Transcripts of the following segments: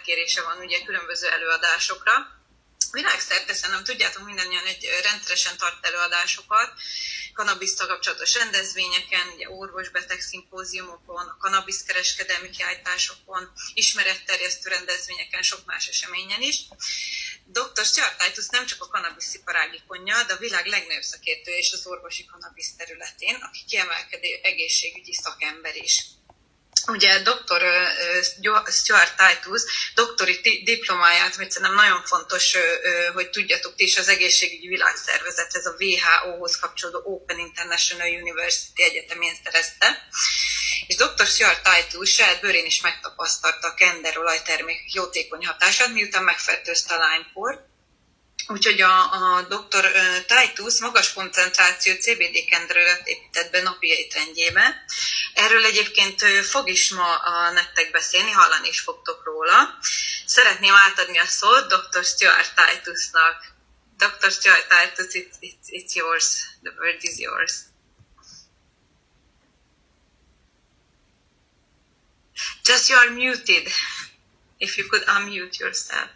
felkérése van ugye különböző előadásokra. Világszerte szerintem tudjátok, mindannyian rendszeresen tart előadásokat, kannabisszal kapcsolatos rendezvényeken, ugye orvos-beteg szimpóziumokon, a kannabisz kereskedelmi kiállításokon, ismeretterjesztő rendezvényeken, sok más eseményen is. Dr. Stuart Titus nem csak a kannabiszipar ágikonja, de a világ legnagyobb szakértője is az orvosi kannabisz területén, aki kiemelkedő egészségügyi szakember is. Ugye Dr. Stuart Titus doktori diplomáját, hogy szerintem nagyon fontos, hogy tudjatok ti is, az egészségügyi világszervezethez, a WHO-hoz kapcsolódó Open International University egyetemén szerezte. És Dr. Stuart Titus saját bőrén is megtapasztalta a kender olajtermék jótékony hatását, miután megfertőzte a lánykort. Úgyhogy a Dr. Titus magas koncentráció CBD kenderölet épített be napi étrendjébe. Erről egyébként fog is ma nektek beszélni, hallani is fogtok róla. Szeretném átadni a szót Dr. Stuart Titusnak. Dr. Stuart Titus, it's yours. The word is yours. Just you are muted. If you could unmute yourself.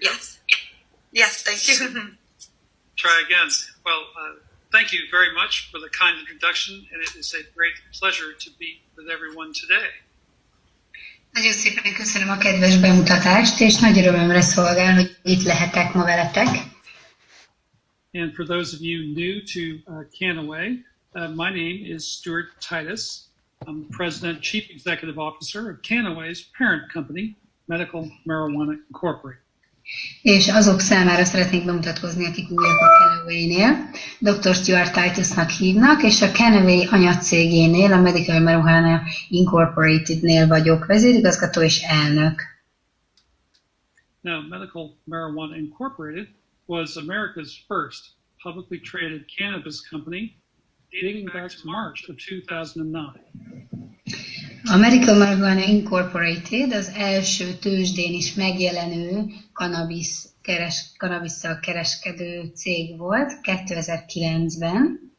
Yes. Yes, thank you. Try again. Well, thank you very much for the kind introduction, and it is a great pleasure to be with everyone today. Nagyon szépen köszönöm a kedves bemutatást, és nagy örömömre szolgál, hogy itt lehetek ma veletek. And for those of you new to Kannaway, my name is Stuart Titus. I'm the President, Chief Executive Officer of Kannaway's parent company, Medical Marijuana Incorporated. És azok számára szeretnék bemutatkozni, akik újak a Kannaway-nél. Dr. Stuart Titusnak hívnak, és a Kannaway anyacégénél, a Medical Marijuana Incorporated-nél vagyok vezérigazgató és elnök. Now, Medical Marijuana Incorporated was America's first publicly traded cannabis company dating back to March of 2009. A Medical Marijuana Incorporated az első tőzsdén is megjelenő kannabisszal kereskedő cég volt 2009-ben.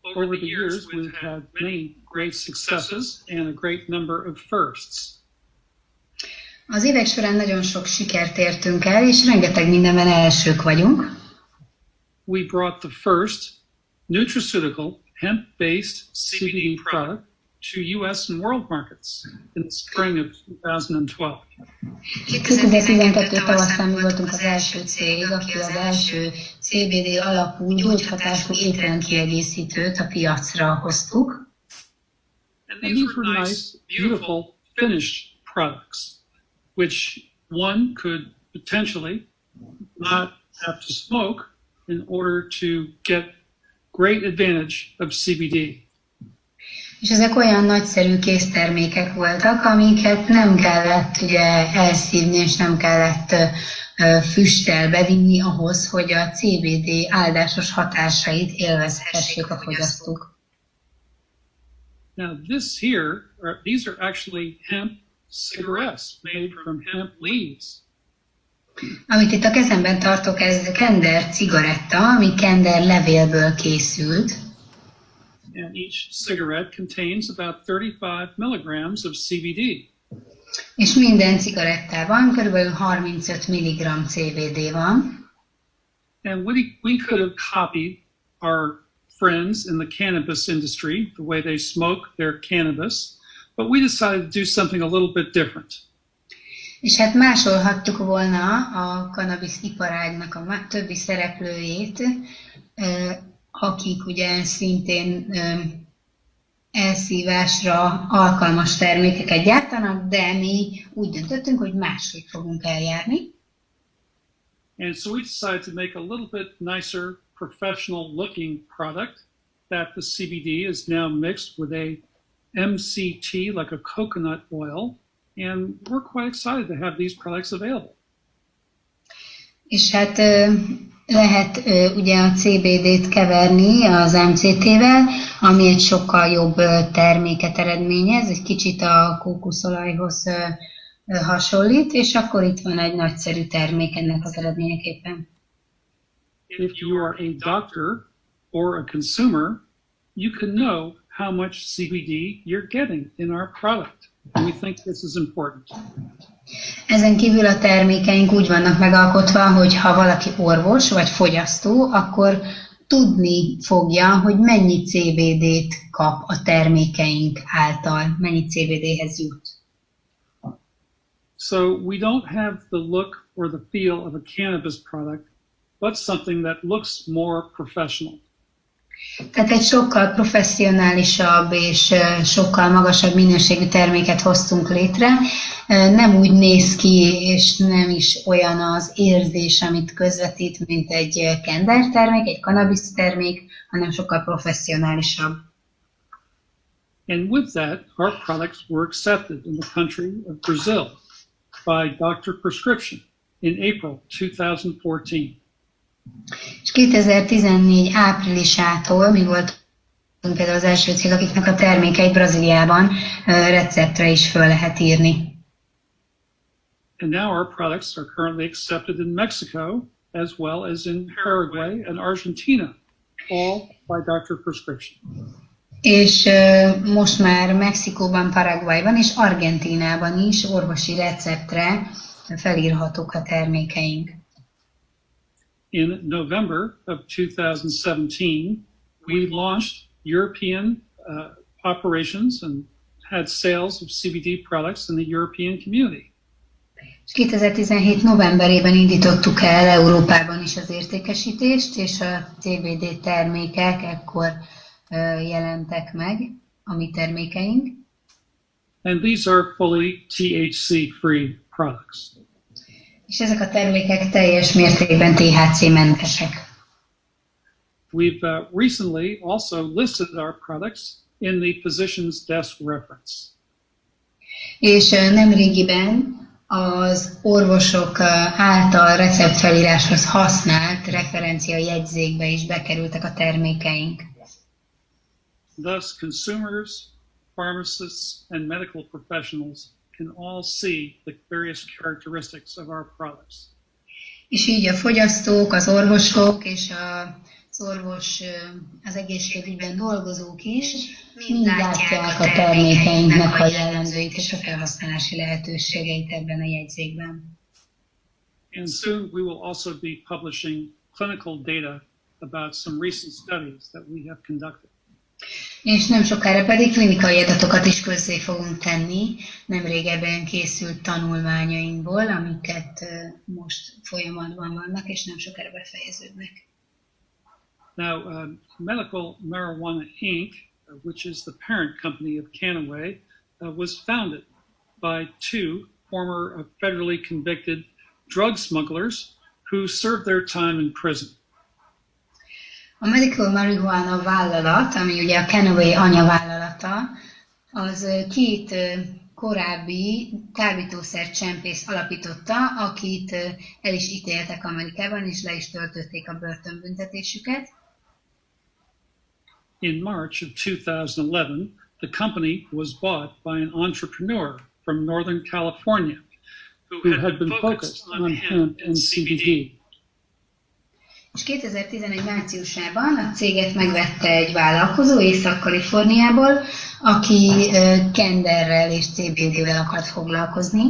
Over the years we've had many great successes and a great number of firsts. Az évek során nagyon sok sikert értünk el, és rengeteg mindenben elsők vagyunk. We brought the first nutraceutical hemp-based CBD product to U.S. and world markets in the spring of 2012. 2012 tavaszán mi voltunk az első cég, aki az első CBD alapú gyógyhatású étrendkiegészítőt a piacra hoztuk. And these were nice, beautiful, finished products, which one could potentially not have to smoke in order to get great advantage of CBD. És ezek olyan nagyszerű késztermékek voltak, amiket nem kellett ugye elszívni, és nem kellett füsttel bevinni ahhoz, hogy a CBD áldásos hatásait élvezhessék a fogyasztók. Now these are actually hemp cigarettes made from hemp leaves. Amit itt a kezemben tartok, ez kender cigaretta, ami kender levélből készült. And each cigarette contains about 35 milligrams of CBD. És minden cigarettában kb. 35 mg CBD van. And we could have copied our friends in the cannabis industry, the way they smoke their cannabis, but we decided to do something a little bit different. És hát másolhattuk volna a kannabisz iparágnak a többi szereplőjét, akik ugye szintén elszívásra alkalmas termékeket gyártanak, de mi úgy döntöttünk, hogy máshogy fogunk eljárni. And so we decided to make a little bit nicer, professional looking product that the CBD is now mixed with a MCT, like a coconut oil, and we're quite excited to have these products available. És hát lehet ugye a CBD-t keverni az MCT-vel, ami egy sokkal jobb terméket eredményez, egy kicsit a kókuszolajhoz hasonlít, és akkor itt van egy nagyszerű termék ennek az eredményeképpen. If you are a doctor or a consumer, you can know how much CBD you're getting in our product. And we think this is important. Ezen kívül a termékeink úgy vannak megalkotva, hogy ha valaki orvos vagy fogyasztó, akkor tudni fogja, hogy mennyi CBD-t kap a termékeink által, mennyi CBD-hez jut. So we don't have the look or the feel of a cannabis product, but something that looks more professional. Tehát egy sokkal professzionálisabb és sokkal magasabb minőségű terméket hoztunk létre. Nem úgy néz ki, és nem is olyan az érzés, amit közvetít, mint egy kender termék, egy kannabisz termék, hanem sokkal professzionálisabb. And with that, our products were accepted in the country of Brazil by doctor prescription in April 2014. És 2014 áprilisától mi voltunk például az első cég, akiknek a termékeit Brazíliában receptre is föl lehet írni. And now our products are currently accepted in Mexico as well as in Paraguay and Argentina, all by doctor prescription. És most már Mexikóban, Paraguayban és Argentínában is orvosi receptre felírhatók a termékeink. In November of 2017, we launched European operations and had sales of CBD products in the European community. És 2017 novemberében indítottuk el Európában is az értékesítést, és a CBD termékek ekkor jelentek meg, a mi termékeink. And these are fully THC-free products. És ezek a termékek teljes mértékben THC-mentesek. We've recently also listed our products in the physician's desk reference. És nemrégiben az orvosok által receptfelíráshoz használt referencia jegyzékbe is bekerültek a termékeink. Thus, consumers, pharmacists, and medical professionals can all see the various characteristics of our products. És így a fogyasztók, az orvosok és az egészségügyben dolgozók is mind látják a termékeinknek a jellemzőit és a felhasználási lehetőségeit ebben a jegyzékben. And soon we will also be publishing clinical data about some recent studies that we have conducted. És nem sokára pedig klinikai adatokat is közzé fogunk tenni, nemrégebben készült tanulmányainkból, amiket most folyamatban vannak, és nem sokára befejeződnek. Now, Medical Marijuana Inc., which is the parent company of Kannaway, was founded by two former federally convicted drug smugglers who served their time in prison. A Medical Marijuana vállalat, ami ugye a Kannaway anyavállalata, az két korábbi kábítószercsempész alapította, akit el is ítéltek Amerikában, és le is töltötték a börtönbüntetésüket. In March of 2011, the company was bought by an entrepreneur from Northern California who had been focused on hemp and CBD. És 2011 márciusában a céget megvette egy vállalkozó Észak-Kaliforniából, aki kenderrel és CBD-vel akart foglalkozni.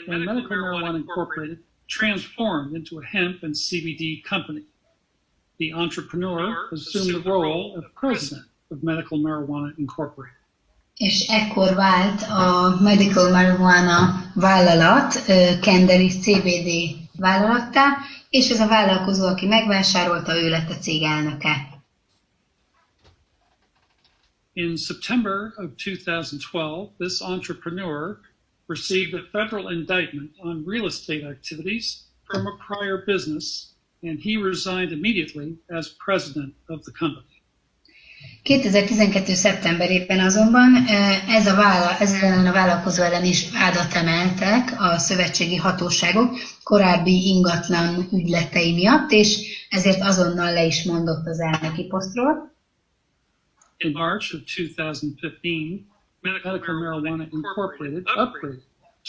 And Medical Marijuana Incorporated transformed into a hemp and CBD company. The entrepreneur assumed the role of president of Medical Marijuana Incorporated. És ekkor vált a Medical Marijuana vállalat kender és CBD vállalattá, és ez a vállalkozó, aki megvásárolta, ő lett a cég elnöke. In September of 2012, this entrepreneur received a federal indictment on real estate activities from a prior business, and he resigned immediately as president of the company. 2012. szeptemberében azonban ez ellen a vállalkozó ellen is vádat emeltek a szövetségi hatóságok korábbi ingatlan ügyletei miatt, és ezért azonnal le is mondott az elnöki posztról. In March of 2015, Medical Marijuana Incorporated upgraded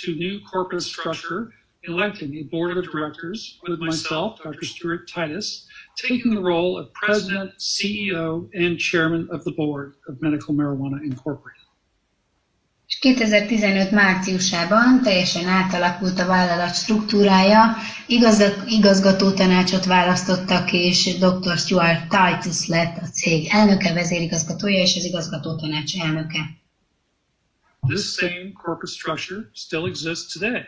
to new corporate structure electing a board of directors with myself, Dr. Stuart Titus, taking the role of president, CEO, and chairman of the board of Medical Marijuana Incorporated. 2015 márciusában teljesen átalakult a vállalat struktúrája, igazgatótanácsot választottak, és Dr. Stuart Titus lett a cég elnöke, vezérigazgatója és az igazgatótanács elnöke. This same corporate structure still exists today.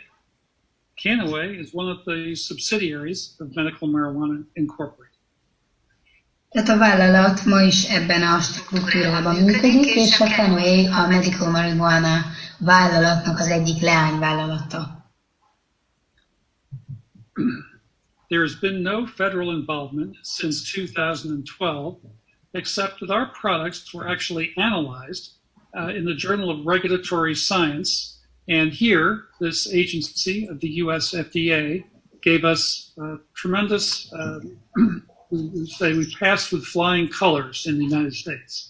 Kannaway is one of the subsidiaries of Medical Marijuana Incorporated. Tehát a vállalat ma is ebben a struktúrában működik, és a Kannaway a Medical Marijuana vállalatnak az egyik leányvállalata. There has been no federal involvement since 2012, except that our products were actually analyzed in the Journal of Regulatory Science, and here this agency of the US FDA gave us tremendous we passed with flying colors in the United States.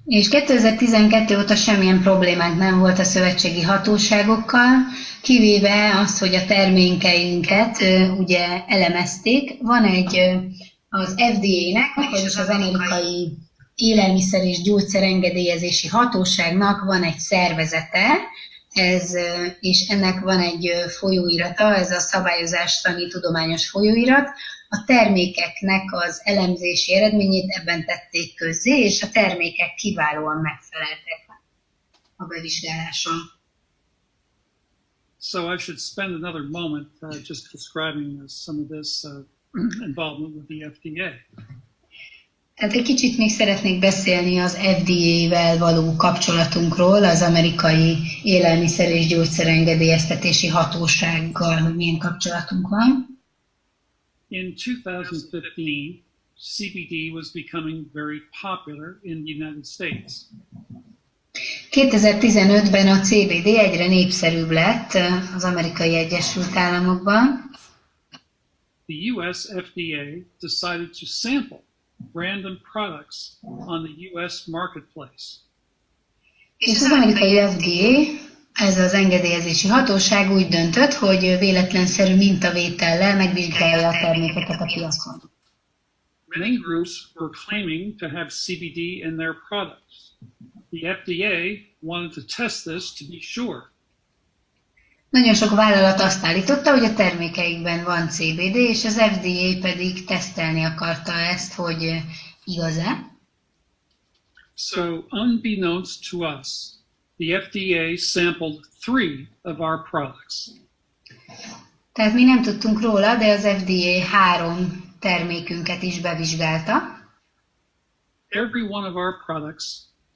És 2012 óta semmilyen problémánk nem volt a szövetségi hatóságokkal, kivéve azt, hogy a termékeinket ugye elemezték. Van egy az FDA-nek, vagyis az amerikai élelmiszer és gyógyszer engedélyezési hatóságnak van egy szervezete, és ennek van egy folyóirata, ez a szabályozástani tudományos folyóirat. A termékeknek az elemzési eredményét ebben tették közzé, és a termékek kiválóan megfeleltek a bevizsgáláson. So I should spend another moment just describing some of this involvement with the FDA. Tehát egy kicsit még szeretnék beszélni az FDA-vel való kapcsolatunkról, az amerikai élelmiszer és gyógyszer engedélyeztetési hatósággal, hogy milyen kapcsolatunk van. In 2015, CBD was becoming very popular in the United States. 2015-ben a CBD egyre népszerűbb lett az Amerikai Egyesült Államokban. The US FDA decided to sample random products on the US marketplace. És az amerikai FDA, ez az engedélyezési hatóság úgy döntött, hogy véletlenszerű mintavétellel megvizsgálja a termékeket a piacon. Many groups were claiming to have CBD in their products. The FDA wanted to test this to be sure. Nagyon sok vállalat azt állította, hogy a termékeikben van CBD, és az FDA pedig tesztelni akarta ezt, hogy igaz-e. So, unbeknownst to us, the FDA sampled 3 of our products. Tehát mi nem tudtunk róla, de az FDA 3 termékünket is bevizsgálta. Every one of our products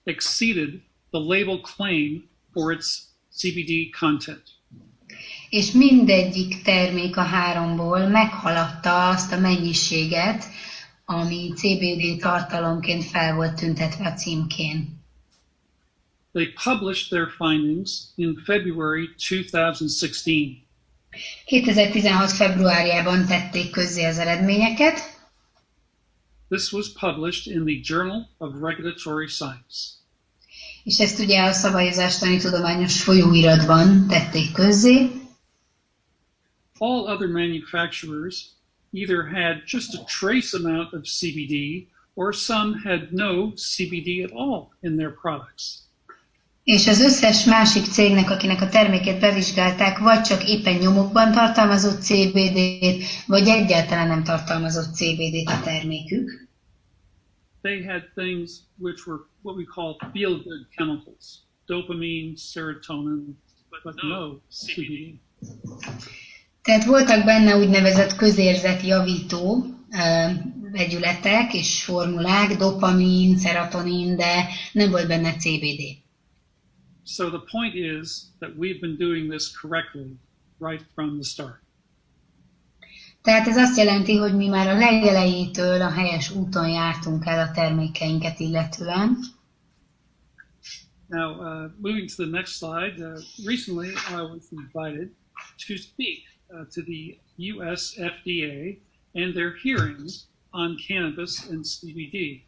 exceeded the label claim for its CBD content. És mindegyik termék a 3-ból meghaladta azt a mennyiséget, ami CBD tartalomként fel volt tüntetve a címkén. They published their findings in February 2016. 2016. februárjában tették közzé az eredményeket. This was published in the Journal of Regulatory Science. És ezt ugye a szabályozástani tudományos folyóiratban tették közzé. All other manufacturers either had just a trace amount of CBD or some had no CBD at all in their products. És az összes másik cégnek, akinek a termékét bevizsgálták, vagy csak éppen nyomokban tartalmazott CBD-t, vagy egyáltalán nem tartalmazott CBD-t a termékük. They had things which were what we call feel-good chemicals, dopamine, serotonin, but no CBD. Tehát voltak benne úgynevezett közérzetjavító vegyületek és formulák, dopamin, serotonin, de nem volt benne CBD. So the point is that we've been doing this correctly right from the start. Tehát ez azt jelenti, hogy mi már a legelejétől a helyes úton jártunk el a termékeinket illetően. Now, moving to the next slide, recently I was invited to speak to the US FDA and their hearings on cannabis and CBD.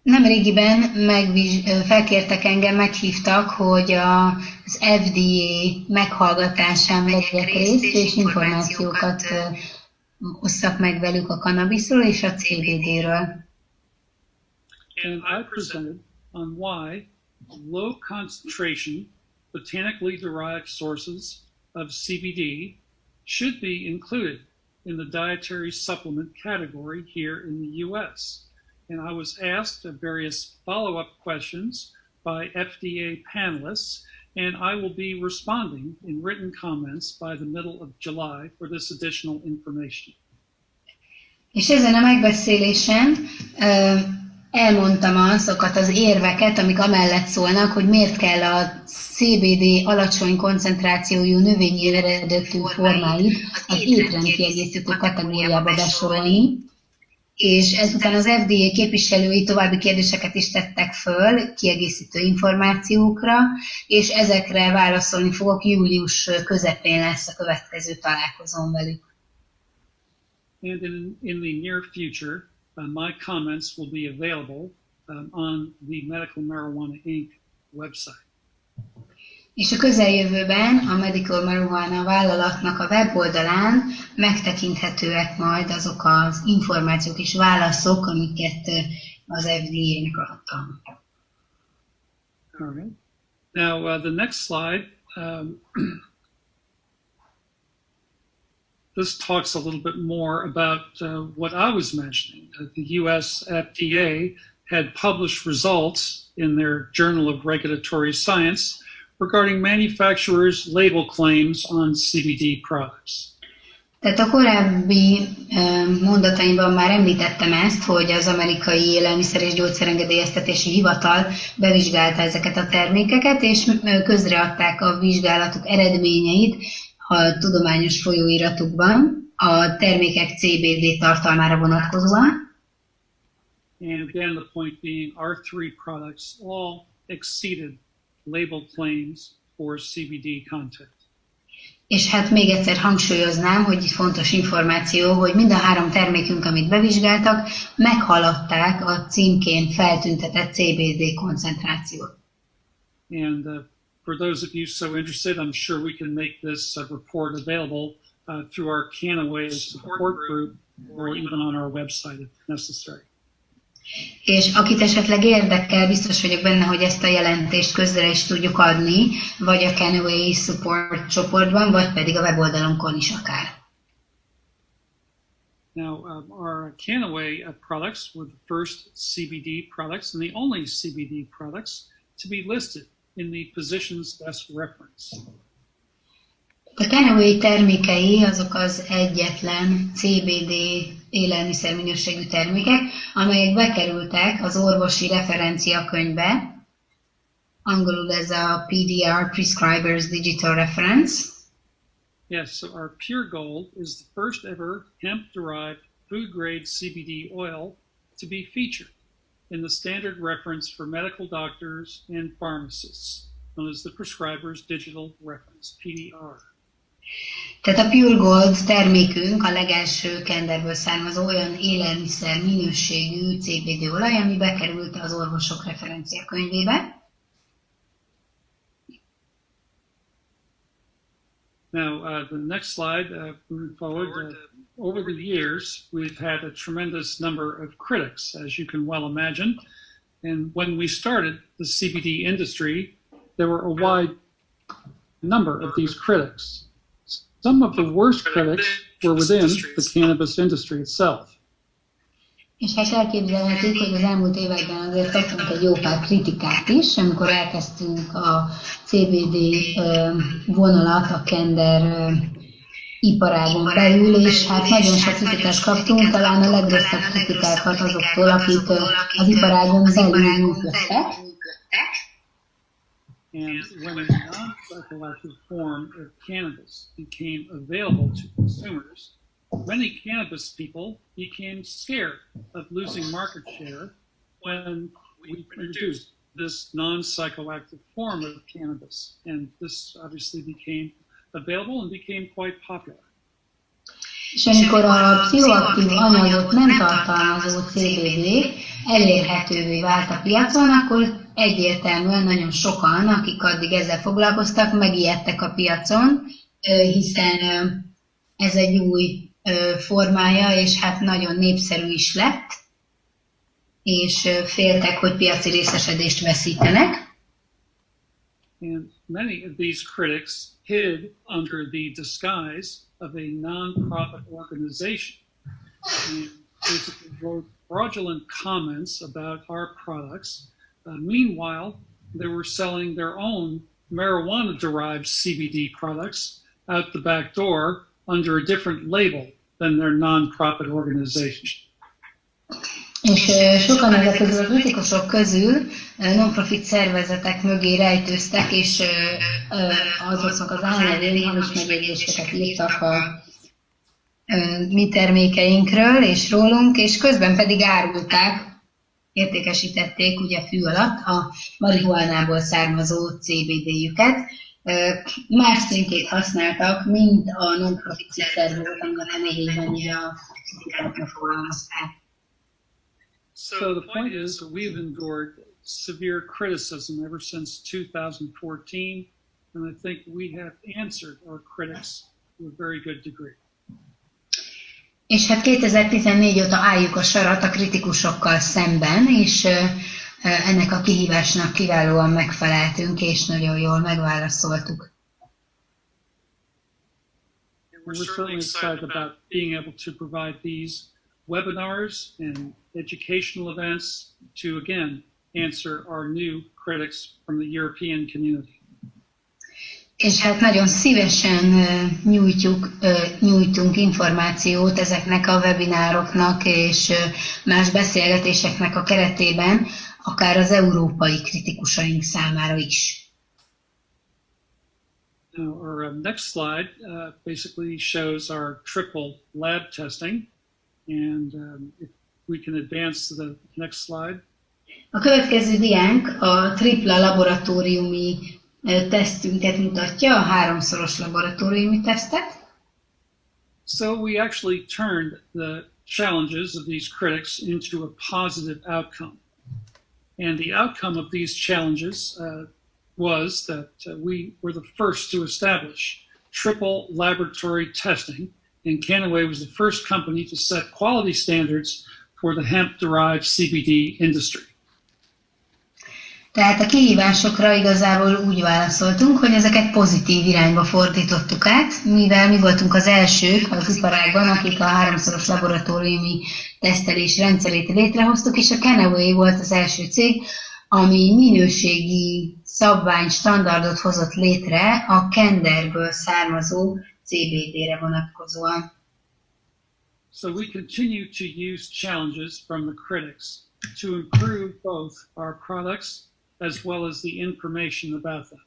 Nemrégiben felkértek engem, meghívtak, hogy az FDA meghallgatásán vegyek részt, és információkat osszak meg velük a kannabiszról és a CBD-ről. And I presented on why low concentration, botanically derived sources of CBD should be included in the dietary supplement category here in the US. And I was asked various follow-up questions by FDA panelists, and I will be responding in written comments by the middle of July for this additional information. És ezen a megbeszélésen elmondtam azokat az érveket, amik amellett szólnak, hogy miért kell a CBD alacsony koncentrációjú növényi eredetű formáit az étrendkiegészítő kategóriába besorolni, és ezután az FDA képviselői további kérdéseket is tettek föl, kiegészítő információkra, és ezekre válaszolni fogok, július közepén lesz a következő találkozón velük. And in the near future, my comments will be available on the Medical Marijuana Inc. website. És a közeljövőben a Medical Marijuana vállalatnak a weboldalán megtekinthetőek majd azok az információk és válaszok, amiket az FDA-nek adtam. All right. Now, the next slide, this talks a little bit more about what I was mentioning. The US FDA had published results in their Journal of Regulatory Science regarding manufacturers' label claims on CBD products. Tehát a korábbi mondataimban már említettem ezt, hogy az amerikai élelmiszer- és gyógyszerengedélyeztetési hivatal bevizsgálta ezeket a termékeket, és közreadták a vizsgálatuk eredményeit a tudományos folyóiratukban a termékek CBD tartalmára vonatkozóan. And again, the point being, our three products all exceeded label claims for CBD content. És hát még egyszer hangsúlyoznám, hogy fontos információ, hogy mind a három termékünk, amit bevizsgáltak, meghaladták a címkén feltüntetett CBD koncentrációt. And for those of you so interested, I'm sure we can make this report available through our Kannaway support group or even on our website if necessary. És akit esetleg érdekel, biztos vagyok benne, hogy ezt a jelentést közre is tudjuk adni, vagy a Kannaway support csoportban, vagy pedig a weboldalunkon is akár. Now, our Kannaway products were the first CBD products and the only CBD products to be listed in the Physician's Best Reference. A Kannaway termékei azok az egyetlen CBD élelmiszer minőségű termékek, amelyek bekerültek az orvosi referenciakönyvbe, angolul ez a PDR, Prescriber's Digital Reference. Yes, so our Pure Gold is the first ever hemp-derived food-grade CBD oil to be featured in the standard reference for medical doctors and pharmacists, known as the Prescriber's Digital Reference, PDR. Tehát a Pure Gold termékünk a legelső kenderből származó olyan élelmiszer minőségű CBD olaj, ami bekerült az orvosok referenciakönyvébe. Now, the next slide, moving forward, over the years, we've had a tremendous number of critics, as you can well imagine. And when we started the CBD industry, there were a wide number of these critics. Some of the worst critics were within the cannabis industry itself. És hát elképzelhetik, hogy az elmúlt években azért kaptunk egy jó pár kritikát is, amikor elkezdtünk a CBD vonalat a kender iparágon belül, és hát nagyon sok kritikát kaptunk, talán a legrosszabb kritikákat azoktól, akik az iparágon belül működtek. And when a non-psychoactive form of cannabis became available to consumers, many cannabis people became scared of losing market share when we introduced this non-psychoactive form of cannabis. And this obviously became available and became quite popular. És amikor a pszichoaktív anyagot nem tartalmazó CBD elérhetővé vált a piacon, akkor egyértelműen nagyon sokan, akik addig ezzel foglalkoztak, megijedtek a piacon, hiszen ez egy új formája, és hát nagyon népszerű is lett, és féltek, hogy piaci részesedést veszítenek. And many of these critics hid under the disguise of a non-profit organization and basically wrote fraudulent comments about our products. Meanwhile, they were selling their own marijuana-derived CBD products out the back door under a different label than their non-profit organization. És sokan ezek közül a kritikusok közül non-profit szervezetek mögé rejtőztek, és azoknak az álnevén hamis megjegyzéseket írtak a mi termékeinkről és rólunk, és közben pedig árulták, értékesítették ugye fű alatt a marihuánából származó CBD-jüket. Más címkét használtak, mint a non-profit szervezetek, a nemélyében a kritikátokra fogalmazták. So the point is, we've endured severe criticism ever since 2014, and I think we have answered our critics to a very good degree. És hát 2014 óta álljuk a sarat a kritikusokkal szemben, és ennek a kihívásnak kiválóan megfeleltünk, és nagyon jól megválaszoltuk. We're certainly excited about being able to provide these webinars and educational events to, again, answer our new critics from the European community. És hát nagyon szívesen nyújtunk információt ezeknek a webinároknak és más beszélgetéseknek a keretében, akár az európai kritikusaink számára is. Now, our next slide basically shows our triple lab testing, and if we can advance to the next slide. A következő diánk a tripla laboratóriumi tesztünket mutatja, a háromszoros laboratóriumi tesztet. So we actually turned the challenges of these critics into a positive outcome. And the outcome of these challenges was that we were the first to establish triple laboratory testing, and Kannaway was the first company to set quality standards for the hemp-derived CBD industry. Tehát a kihívásokra igazából úgy válaszoltunk, hogy ezeket pozitív irányba fordítottuk át, mivel mi voltunk az elsők az iparágban, akik a háromszoros laboratóriumi tesztelés rendszerét létrehoztuk, és a Kannaway volt az első cég, ami minőségi szabvány standardot hozott létre a kenderből származó CBD-re vonatkozóan. So we continue to use challenges from the critics to improve both our products as well as the information about them.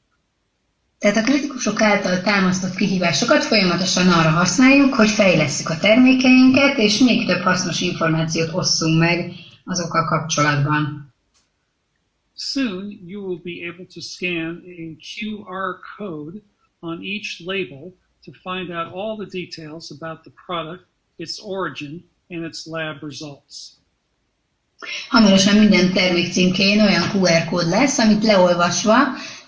Tehát a kritikusok által támasztott kihívásokat folyamatosan arra használjuk, hogy fejlesszük a termékeinket, és még több hasznos információt osszunk meg azokkal kapcsolatban. Soon you will be able to scan a QR code on each label to find out all the details about the product, its origin, and its lab results. Hamarosan minden termék címkén olyan QR kód lesz, amit leolvasva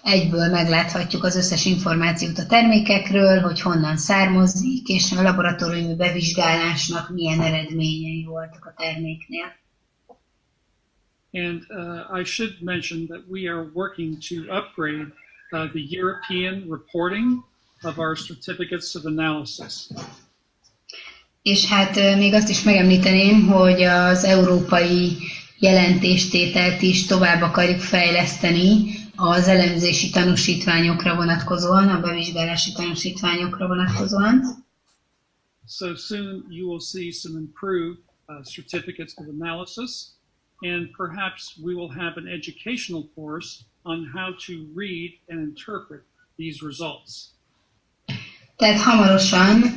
egyből megláthatjuk az összes információt a termékekről, hogy honnan származik, és a laboratóriumi bevizsgálásnak milyen eredményei voltak a terméknél. And I should mention that we are working to upgrade the European reporting of our certificates of analysis. És hát még azt is megemlíteném, hogy az európai jelentéstételt is tovább akarjuk fejleszteni az elemzési tanúsítványokra vonatkozóan, a bevizsgálási tanúsítványokra vonatkozóan. So soon you will see some improved certificates of analysis, and perhaps we will have an educational course on how to read and interpret these results. Tehát hamarosan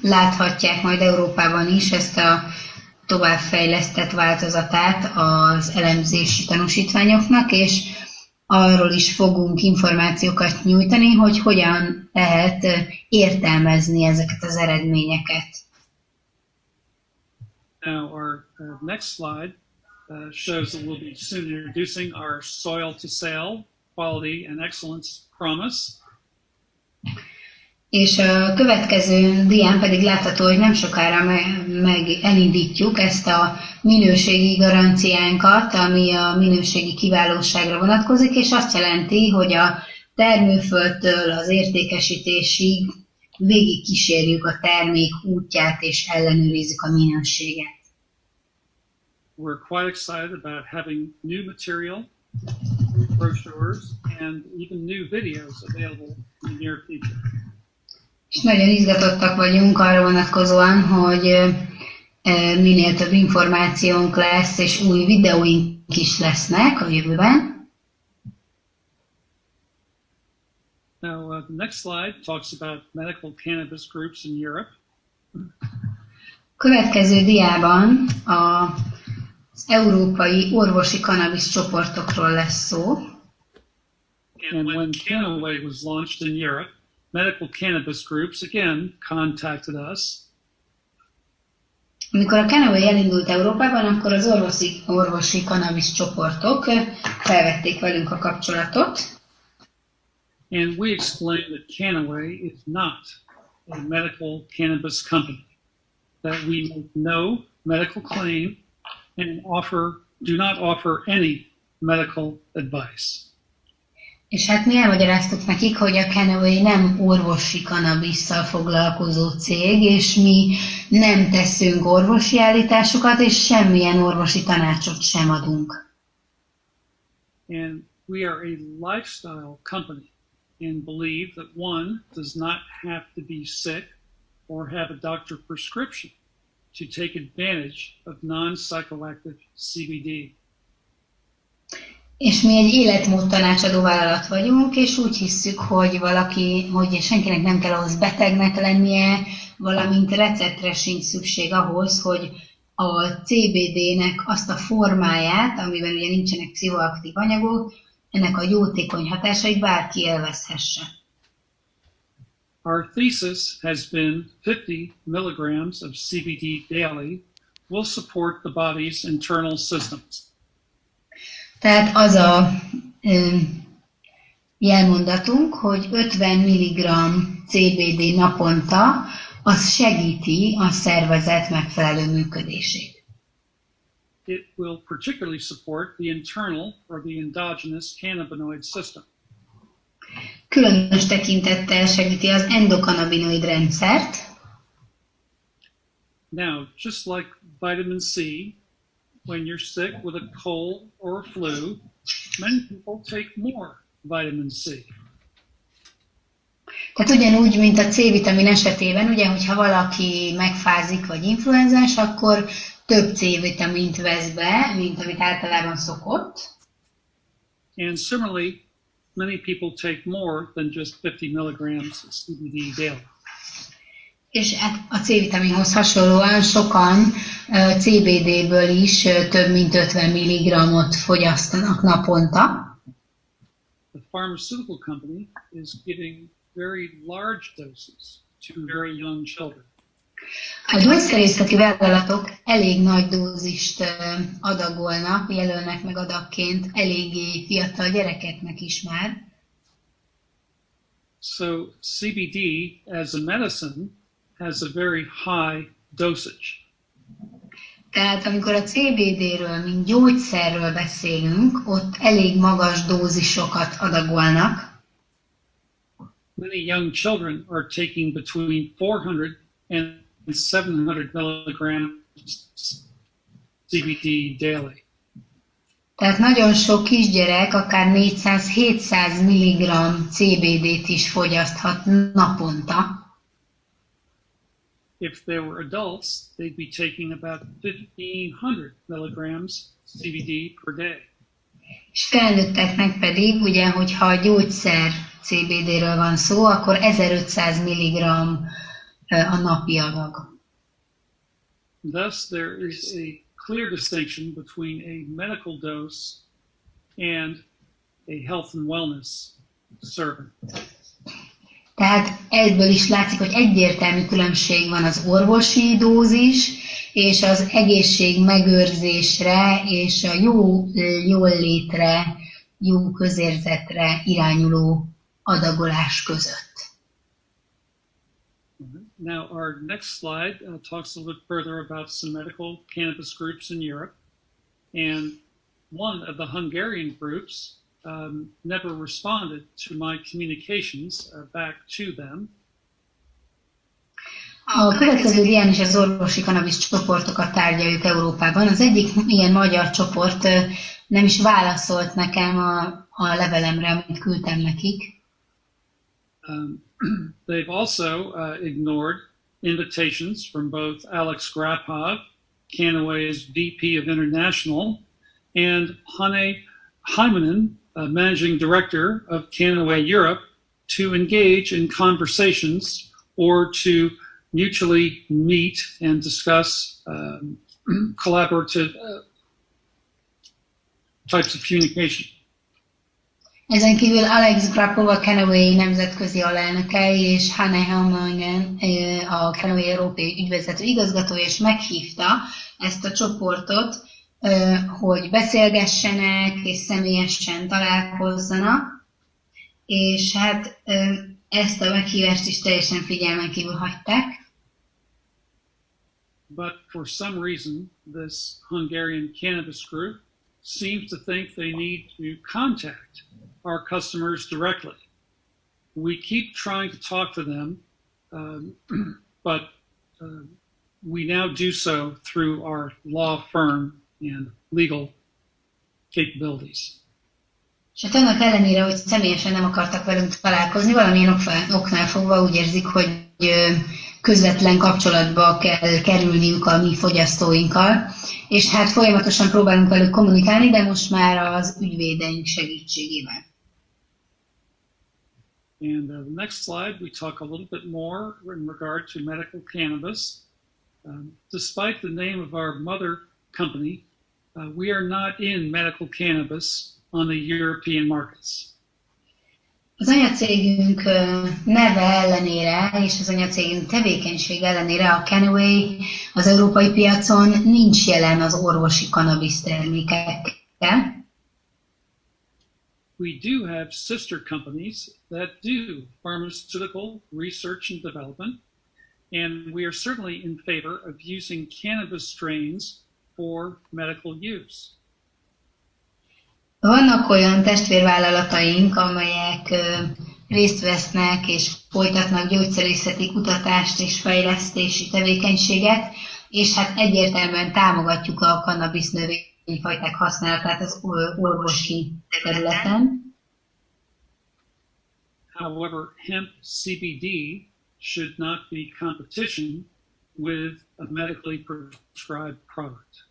láthatják majd Európában is ezt a továbbfejlesztett változatát az elemzési tanúsítványoknak, és arról is fogunk információkat nyújtani, hogy hogyan lehet értelmezni ezeket az eredményeket Now our next slide shows that we'll be soon introducing our soil to sale quality and excellence promise. És a következő dián pedig látható, hogy nem sokára elindítjuk ezt a minőségi garanciánkat, ami a minőségi kiválóságra vonatkozik, és azt jelenti, hogy a termőföldtől az értékesítésig végig kísérjük a termék útját és ellenőrizzük a minőséget. We're quite excited about having new material, brochures, and even new videos available in the near future. És nagyon izgatottak vagyunk arra vonatkozóan, hogy minél több információnk lesz, és új videóink is lesznek a jövőben. Now, the next slide talks about medical cannabis groups in Europe. Következő diában az európai orvosi kannabisz csoportokról lesz szó. And when Kannaway was launched in Europe, medical cannabis groups again contacted us. Amikor a Kannaway elindult Európában, akkor az orvosi kannabisz csoportok felvették velünk a kapcsolatot. And we explained that Kannaway is not a medical cannabis company, that we make no medical claim and do not offer any medical advice. És hát mi elmagyaráztuk nekik, hogy a Kannaway nem orvosi kannabisszal foglalkozó cég, és mi nem teszünk orvosi állításokat, és semmilyen orvosi tanácsot sem adunk. And we are a lifestyle company and believe that one does not have to be sick or have a doctor prescription to take advantage of non-psychoactive CBD. És mi egy életmód tanácsadó vállalat vagyunk, és úgy hisszük, hogy hogy senkinek nem kell ahhoz betegnek lennie, valamint receptre sincs szükség ahhoz, hogy a CBD-nek azt a formáját, amiben ugye nincsenek pszichoaktív anyagok, ennek a jótékony hatásait bárki élvezhesse. Our thesis has been 50 milligrams of CBD daily will support the body's internal systems. Tehát az a jelmondatunk, hogy 50 mg CBD naponta, az segíti a szervezet megfelelő működését. It will particularly support the internal or the endogenous cannabinoid system. Különös tekintettel segíti az endokannabinoid rendszert. Now, just like vitamin C, when you're sick with a cold or a flu, many people take more vitamin C. Tehát ugyanúgy, mint a C-vitamin esetében, ugye, hogyha valaki megfázik vagy influenzás, akkor több C-vitamint vesz be, mint amit általában szokott. And similarly, many people take more than just 50 milligrams of CBD daily. És a C-vitaminhoz hasonlóan sokan CBD-ből is több mint 50 mg-ot fogyasztanak naponta. The pharmaceutical company is giving very large doses to very young children. A gyógyszerészeti vállalatok elég nagy dózist adagolnak, jelölnek meg adagként eléggé fiatal gyerekeknek is már. So CBD as a medicine has a very high dosage. Tehát amikor a CBD-ről, mint gyógyszerről beszélünk, ott elég magas dózisokat adagolnak. Many young children are taking between 400 and 700 milligrams CBD daily. Tehát nagyon sok kisgyerek akár 400-700 mg CBD-t is fogyaszthat naponta. If they were adults, they'd be taking about 1,500 milligrams CBD per day. És felnőtteknek pedig, ugye, hogyha a gyógyszer CBD-ről van szó, akkor 1500 mg a napi adag. Thus, there is a clear distinction between a medical dose and a health and wellness servant. Tehát ebből is látszik, hogy egyértelmű különbség van az orvosi dózis és az egészség megőrzésre és a jól létre, jó közérzetre irányuló adagolás között. Now, our next slide talks a little bit further about some medical cannabis groups in Europe. And one of the Hungarian groups never responded to my communications back to them. A következő dián is az orvosi kannabisz csoportokat tárgyaljuk Európában. Az egyik ilyen magyar csoport nem is válaszolt nekem a levelemre, amit küldtem nekik. They've also ignored invitations from both Alex Grapov, Kannaway's VP of International, and Hanne Heimanen, Managing Director of Kannaway Europe, to engage in conversations or to mutually meet and discuss collaborative types of communication. Ezen kívül Alex Grapov, a Kannaway nemzetközi alelnöke, és Hanne Heimanen, a Kannaway európai ügyvezető igazgatója, és meghívta ezt a csoportot, hogy beszélgessenek, és személyesen találkozzanak, és hát ezt a meghívást is teljesen figyelmen kívül hagyták. But for some reason, this Hungarian cannabis group seems to think they need to contact our customers directly. We keep trying to talk to them, but we now do so through our law firm and legal capabilities. És hát annak ellenére, hogy személyesen nem akartak velünk találkozni, valamilyen oknál fogva úgy érzik, hogy közvetlen kapcsolatba kell kerülniük a mi fogyasztóinkkal, és hát folyamatosan próbálunk velük kommunikálni, de most már az ügyvédeink segítségével. And the next slide, we talk a little bit more in regard to medical cannabis. Despite the name of our mother company, we are not in medical cannabis on the European markets. Az anyacégünk neve ellenére és az anyacégünk tevékenység ellenére a Kannaway az európai piacon nincs jelen az orvosi kannabisz termékekkel. We do have sister companies that do pharmaceutical research and development, and we are certainly in favor of using cannabis strains for medical use. Vannak olyan testvérvállalataink, amelyek részt vesznek és folytatnak gyógyszerészeti kutatást és fejlesztési tevékenységet, és hát egyértelműen támogatjuk a kannabisz növényfajták használatát az orvosi területen. However, hemp CBD should not be competition with a medically prescribed product.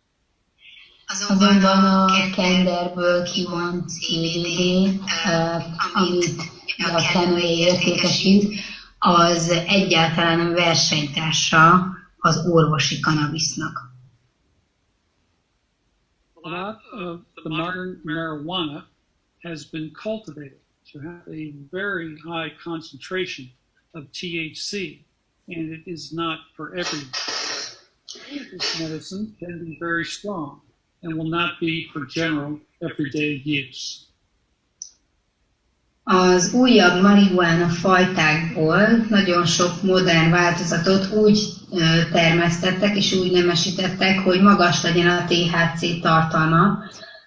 Azonban a kenderből kivont CBD, amit a Kannaway értékesít, az egyáltalán nem versenytársa az orvosi kannabisznak. A lot of the modern marijuana has been cultivated to have a very high concentration of THC, and it is not for everyone. This medicine can be very strong and will not be for general everyday use. Az újabb marihuána fajtákból nagyon sok modern változatot úgy termesztettek és úgy nemesítettek, hogy magas legyen a THC tartalma,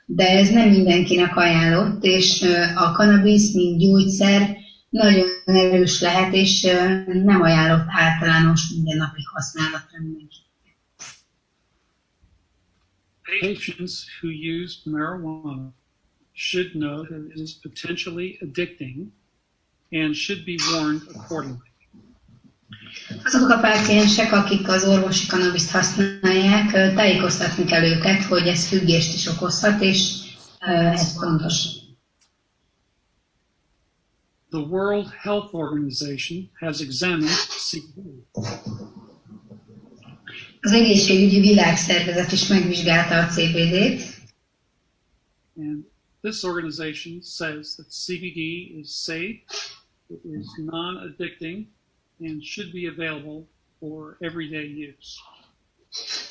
de ez nem mindenkinek ajánlott, és a kannabisz, mint gyógyszer nagyon erős lehet, és nem ajánlott általános mindennapi használatra mindenki. Patients who use marijuana should know that it is potentially addicting and should be warned accordingly. Azok a páciensek, akik az orvosi kannabiszt használják, tájékoztatni kell őket, hogy ez függést is okozhat, és ez fontos. The World Health Organization has examined CBD. Az egészségügyi világszervezet is megvizsgálta a CBD-t. And this organization says that CBD is safe, it is non-addicting, and should be available for everyday use.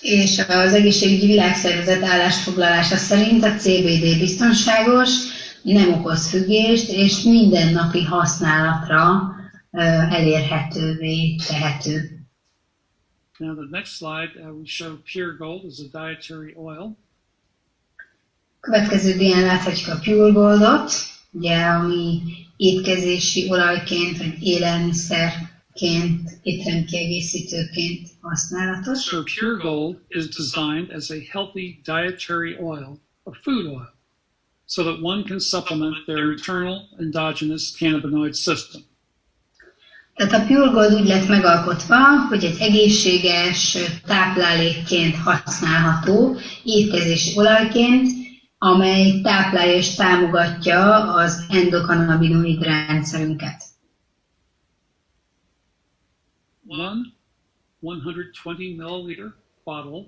És az Egészségügyi Világszervezet állásfoglalása szerint a CBD biztonságos, nem okoz függést, és mindennapi használatra elérhetővé tehető. Now the next slide, we show pure gold as a dietary oil. Következő dián láthatjuk a Pure Goldot, ugye, ami étkezési olajként, vagy élelmiszerként, étrendkiegészítőként használatos. So pure gold is designed as a healthy dietary oil, a food oil, so that one can supplement their internal endogenous cannabinoid system. Tehát a Pure Gold úgy lett megalkotva, hogy egy egészséges táplálékként használható étkezési olajként, amely táplálja és támogatja az endokannabinoid rendszerünket. One 120 milliliter bottle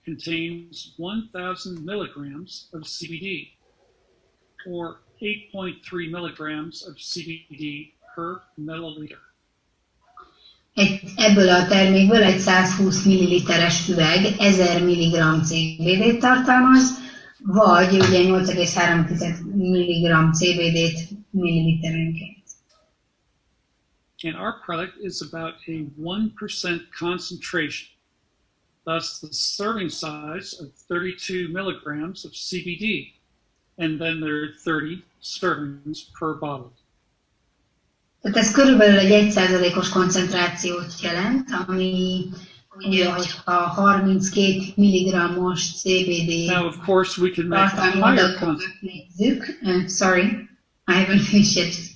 contains 1000 milligrams of CBD, or 8.3 milligrams of CBD per milliliter. Ebből a termékből egy 120 ml-es üveg 1000 mg CBD-t tartalmaz, vagy ugye 8,3 mg CBD-t milliliterenként. And our product is about a 1% concentration. Thus, the serving size of 32 milligrams of CBD, and then there are 30 servings per bottle. Tehát ez körülbelül egy 1%-os koncentrációt jelent, ami ugye, hogyha 32 mg-os CBD tartalmú adatot nézzük, sorry, I haven't finished it.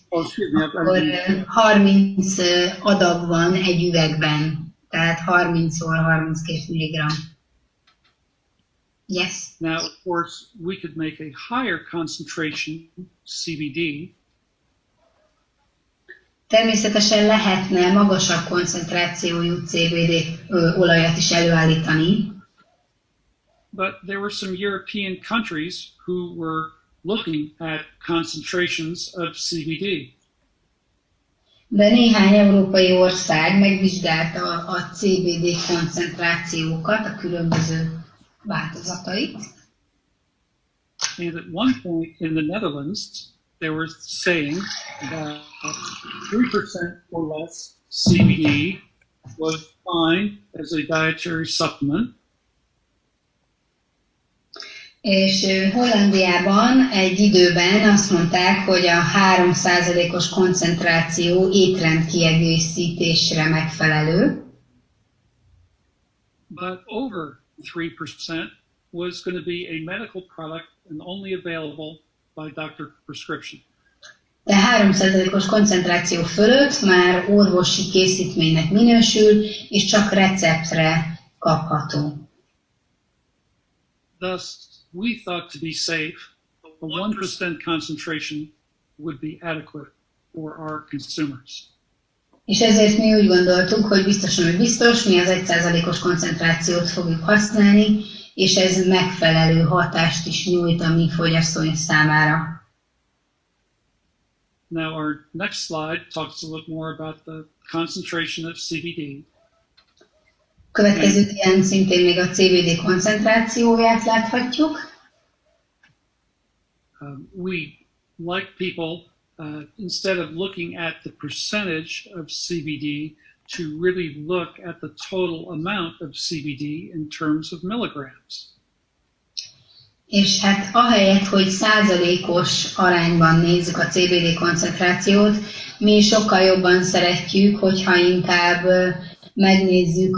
Akkor 30 adag van egy üvegben, tehát 30x32 mg. Yes? Now, of course, we could make a higher concentration CBD. Természetesen lehetne magasabb koncentrációjú CBD olajat is előállítani. But there were some European countries who were looking at concentrations of CBD. De néhány európai ország megvizsgálta a CBD koncentrációkat, a különböző változatait. And at one point in the Netherlands, they were saying that 3% or less CBD was fine as a dietary supplement. És Hollandiában egy időben azt mondták, hogy a 3%-os koncentráció étrendkiegészítésre megfelelő. But over 3% was going to be a medical product and only available by doctor prescription. De 3%-os koncentráció fölött már orvosi készítménynek minősül, és csak receptre kapható. Thus, we thought to be safe, a 1% concentration would be adequate for our consumers. És ezért mi úgy gondoltuk, hogy biztosan, hogy biztos, mi az 1%-os koncentrációt fogjuk használni, és ez megfelelő hatást is nyújt a mi fogyasztóink számára. Now our next slide talks a little more about the concentration of CBD. Következő ilyen szintén még a CBD koncentrációját láthatjuk. We like people, instead of looking at the percentage of CBD, to really look at the total amount of CBD in terms of milligrams. És hát ahelyett, hogy százalékos arányban nézzük a CBD koncentrációt, mi sokkal jobban szeretjük, hogyha inkább megnézzük,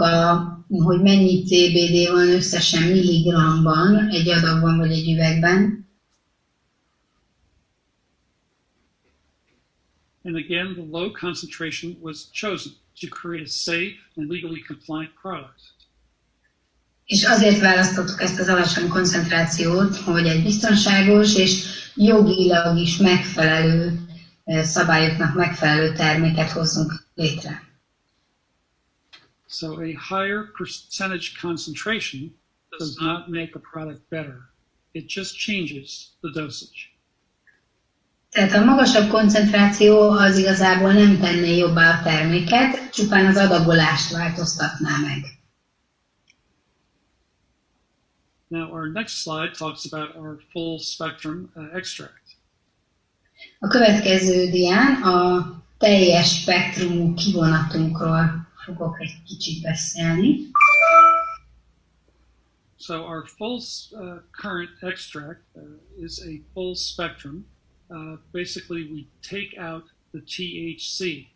hogy mennyi CBD van összesen milligramban, egy adagban vagy egy üvegben. And again, the low concentration was chosen to create a safe and legally compliant product. És azért választottuk ezt az alacsony koncentrációt, hogy egy biztonságos és jogilag is megfelelő szabályoknak megfelelő terméket hozzunk létre. So a higher percentage concentration does not make a product better. It just changes the dosage. Tehát a magasabb koncentráció az igazából nem tenné jobbá a terméket, csupán az adagolást változtatná meg. Now our next slide talks about our full spectrum extract. A következő dián a teljes spektrumú kivonatunkról fogok egy kicsit beszélni. So our full current extract is a full spectrum. Basically, we take out the THC.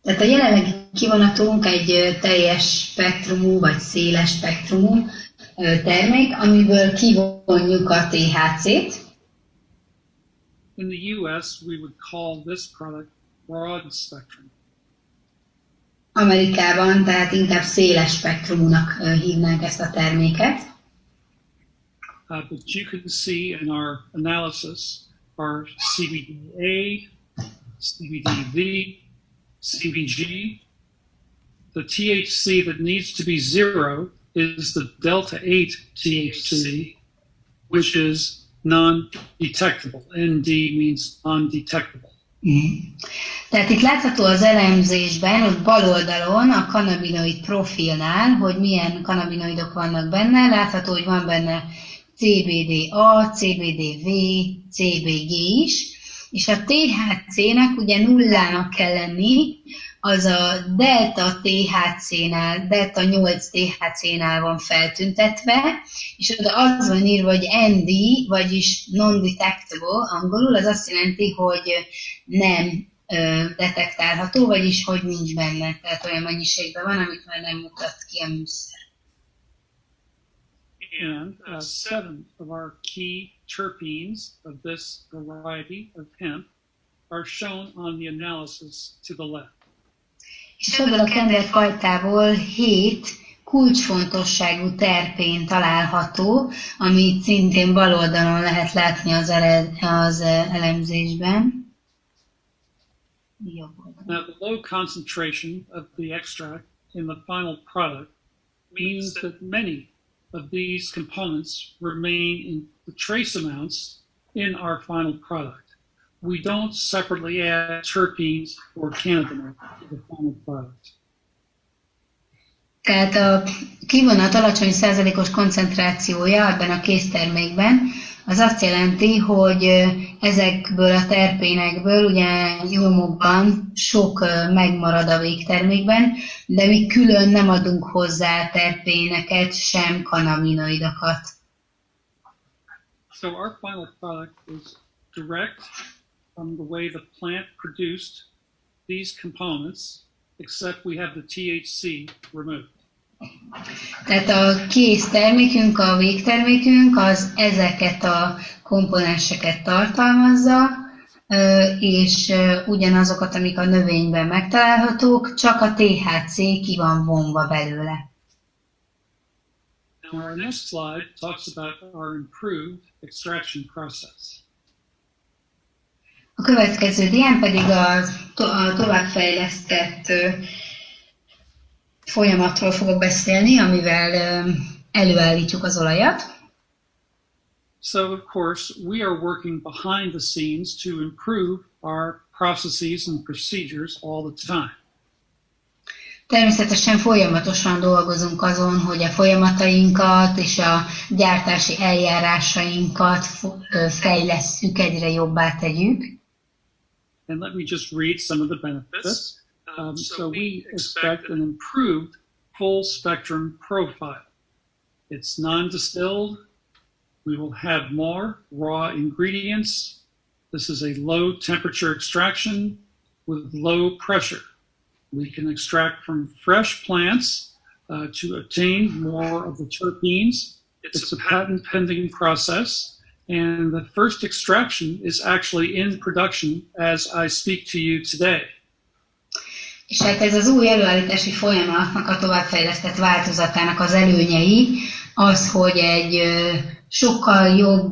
Tehát a jelenlegi kivonatunk egy teljes spektrumú vagy széles spektrumú termék, amiből kivonjuk a THC-t. In the US, we would call this product broad spectrum. Amerikában tehát inkább széles spektrumúnak hívnánk ezt a terméket. But you can see in our analysis our CBD-A, CBD-V, CBG. The THC that needs to be 0 is the delta-8 THC, which is non-detectable. ND means non-detectable. Tehát itt látható az elemzésben, ott bal oldalon a kannabinoid profilnál, hogy milyen kannabinoidok vannak benne. Látható, hogy van benne CBD-A, CBD-V, CBG is, és a THC-nek ugye nullának kell lenni, az a delta THC-nál, delta 8 THC-nál van feltüntetve, és oda az van írva, hogy ND, vagyis non-detectable angolul, az azt jelenti, hogy nem detektálható, vagyis hogy nincs benne, tehát olyan mennyiségben van, amit már nem mutat ki a műszer. And 7 of our key terpenes of this variety of hemp are shown on the analysis to the left. És ebből a kender fajtából 7 kulcsfontosságú terpén található, amit szintén bal oldalon lehet látni az elemzésben. Now, the low concentration of the extract in the final product means that many of these components remain in the trace amounts in our final product. We don't separately add terpenes or cannabinoids to the final product. Tehát a kivonat alacsony százalékos koncentrációja ebben a késztermékben az azt jelenti, hogy ezekből a terpénekből ugye nyomokban sok megmarad a végtermékben, de mi külön nem adunk hozzá terpéneket, sem kannabinoidokat. So our final product is direct from the way the plant produced these components, except we have the THC removed. Tehát a kész termékünk, a végtermékünk az ezeket a komponenseket tartalmazza, és ugyanazokat, amik a növényben megtalálhatók, csak a THC ki van vonva belőle. Now our next slide talks about our improved extraction process. A következő dián pedig a továbbfejlesztett folyamatról fogok beszélni, amivel előállítjuk az olajat. So, of course, we are working behind the scenes to improve our processes and procedures all the time. Természetesen folyamatosan dolgozunk azon, hogy a folyamatainkat és a gyártási eljárásainkat fejlesszük, egyre jobbá tegyük. And let me just read some of the benefits. So we expect an improved full spectrum profile. It's non-distilled. We will have more raw ingredients. This is a low temperature extraction with low pressure. We can extract from fresh plants to obtain more of the terpenes. It's a patent pending process. And the first extraction is actually in production as I speak to you today. És hát ez az új előállítási folyamatnak a továbbfejlesztett változatának az előnyei az, hogy egy sokkal jobb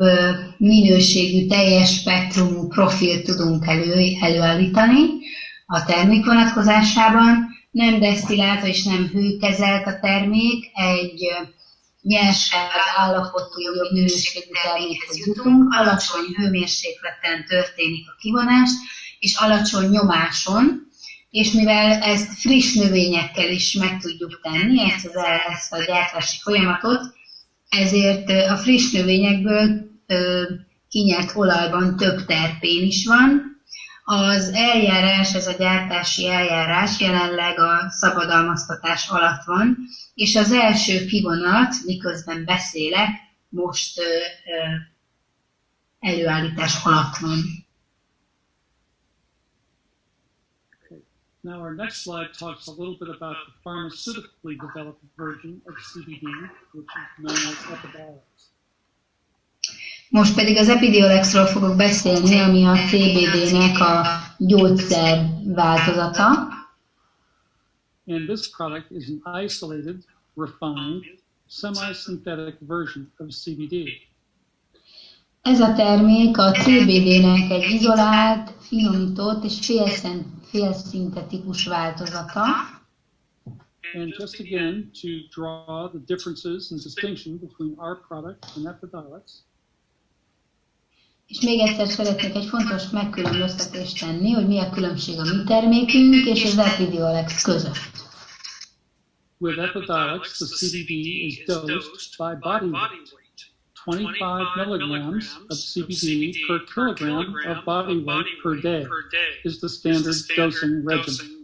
minőségű, teljes spektrumú profilt tudunk előállítani a termék vonatkozásában. Nem desztillált és nem hőkezelt a termék, egy nyersebb állapotú, jobb minőségű termékhez jutunk, alacsony hőmérsékleten történik a kivonás, és alacsony nyomáson, és mivel ezt friss növényekkel is meg tudjuk tenni, ezt a gyártási folyamatot, ezért a friss növényekből kinyert olajban több terpén is van. Az eljárás, ez a gyártási eljárás jelenleg a szabadalmaztatás alatt van, és az első kivonat, miközben beszélek, most előállítás alatt van. Now our next slide talks a little bit about the pharmaceutically developed version of CBD, which is known as Epidiolex. Most pedig az Epidiolexról fogok beszélni, ami a CBD-nek a gyógyszer változata. And this product is an isolated, refined, semi-synthetic version of CBD. Ez a termék a CBD-nek egy izolált, finomított és félszintetikus változata. And just again, to draw the differences and distinction between our product and Epidiolex. És még egyszer szeretnék egy fontos megkülönböztetést tenni, hogy mi a különbség a mi termékünk és az Epidiolex között. With Epidiolex, the CBD is dosed by body weight. 25 milligrams of CBD per kilogram of body weight per day is the standard dosing regimen.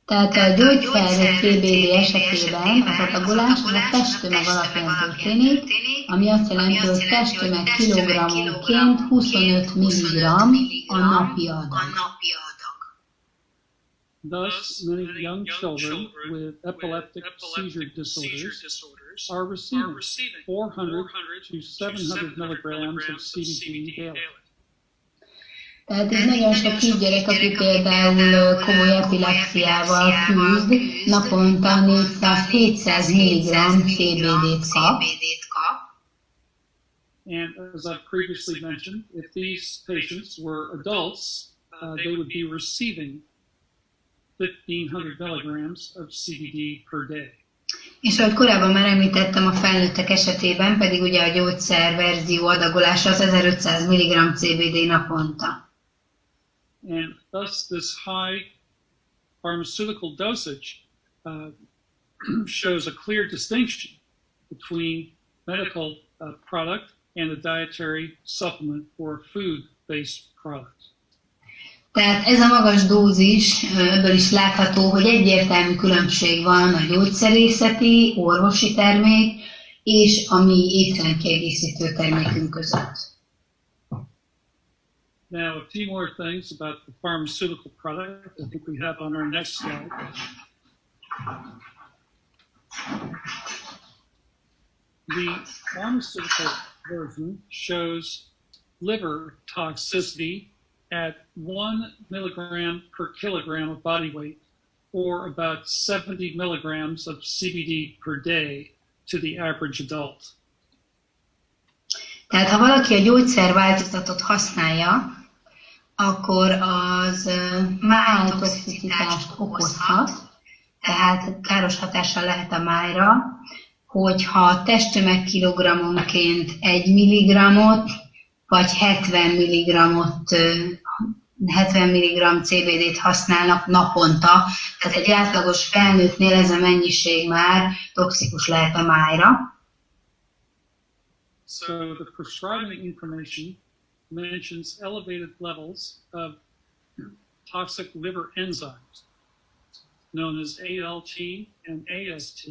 Tehát a gyógyszer CBD esetében az adagolás az a testtömeg alapján történik, ami azt jelenti, hogy testtömeg kilogrammonként 25 mg a napi adag. Thus, many young children with epileptic seizure disorders are receiving 400 to 700 milligrams of CBD daily. Tehát ez nagyon sok kisgyerek, aki például komoly epilepsziával küzd, naponta 400-700 mg CBD-t kap. And as I've previously mentioned, if these patients were adults, they would be receiving 1,500 milligrams of CBD per day. És ahogy korábban már említettem, a felnőttek esetében pedig ugye a gyógyszer verzió adagolása az 1500 mg CBD naponta. And thus this high pharmaceutical dosage shows a clear distinction between medical product and a dietary supplement or a food-based product. Tehát ez a magas dózis, ebből is látható, hogy egyértelmű különbség van a gyógyszerészeti, orvosi termék és a mi étrendkiegészítő termékünk között. Now, a few more things about the pharmaceutical product I think we have on our next slide. The pharmaceutical version shows liver toxicity at 1 milligram per kilogram of body weight, or about 70 milligrams of CBD per day to the average adult. Tehát ha valaki a gyógyszerváltozatot használja, akkor az májtoxicitást okozhat, tehát káros hatással lehet a májra, hogyha testtömeg kilogrammonként 1 milligrammot, vagy 70 mg CBD-t használnak naponta, tehát egy átlagos felnőttnél ez a mennyiség már toxikus lehet a májra. So the prescribing information mentions elevated levels of toxic liver enzymes, known as ALT and AST,